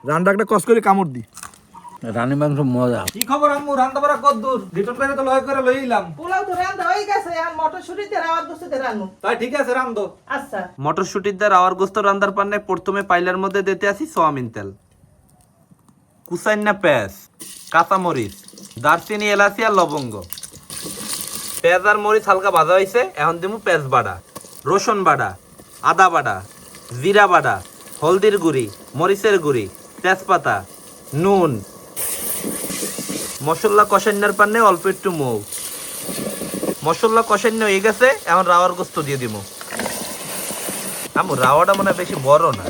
রান্না একটা কষ্ট করে কামড় দি। রানী মাংস মজা। কি খবর আম্মু? রান্না বাড়া কদ্দূর? লিটন ভাইরে তো লয় করে লইলাম। পোলাও তো রান্না হয়ে গেছে, আর মটরশুঁটি দিয়ে রাওয়ার গোস্ত দিয়ে রান্নো। তাই ঠিক আছে, রান্ধো। আচ্ছা। মটরশুটির দ্বার আওয়ার গোস্ত রান্দার পান্নে প্রথমে পাইলার মধ্যে দিতে আসি সোয়াবিন তেল, কুসাইন্না পেঁয়াজ, কাঁচামরিচ, দারচিনি, এলাচি আর লবঙ্গ। পেঁয়াজ আর মরিচ হালকা ভাজা হয়েছে, এখন দিমু পেঁয়াজ বাটা, রসুন বাটা, আদা বাটা, জিরা বাটা, হলদির গুঁড়ি, মরিচের গুঁড়ি, তেজপাতা, নুন। মশলা কষান্নার পান্নে অল্প একটু মৌ। মশলা কষান্য হয়ে গেছে, এখন রাওয়ার গোস্ত দিয়ে দিব। আমু রাওয়াটা মনে হয় বেশি বড় না,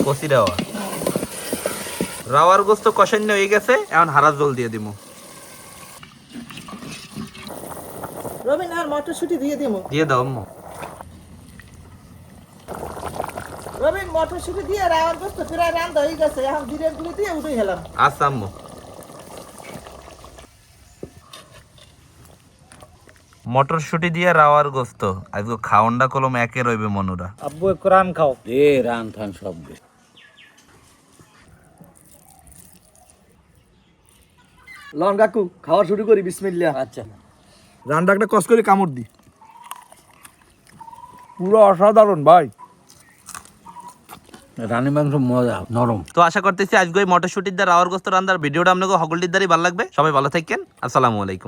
কচি রাওয়া। রাওয়ার গোস্ত কষান্য হয়ে গেছে, এখন হারা জল দিয়ে দিব। রবিন আর মটরশুঁটি দিয়ে দিমু। দিয়ে দাও আম্মু। রবিন মটরশুঁটি দিয়ে রাওয়ার গোস্ত প্রায় রান্না হয়ে গেছে, এখন জিরের গুঁড়ি দিয়ে উঠে গেলাম। আচ্ছা আম্মু। মটরশুটি দিয়ে রাওয়ার গোস্ত আজকে খাওয়ানটা কলম একে রইবে মনুরা। আব্বু একটু রান খাও। রান থান সব দে। লন কাকু, খাওয়া শুরু করি, বিসমিল্লাহ। আচ্ছা। রান্না একটা কষ্ট করে কামড় দি। পুরো অসাধারণ ভাই। রানী মাংস মজা, নরম। তো আশা করতেছি আজকে মটরশুটির দ্বারা রাওয়ার গোস্ত রান্নার ভিডিওটা আপনাকে হগলটির দ্বারাই ভালো লাগবে। সবাই ভালো থাকেন, আসসালামু আলাইকুম।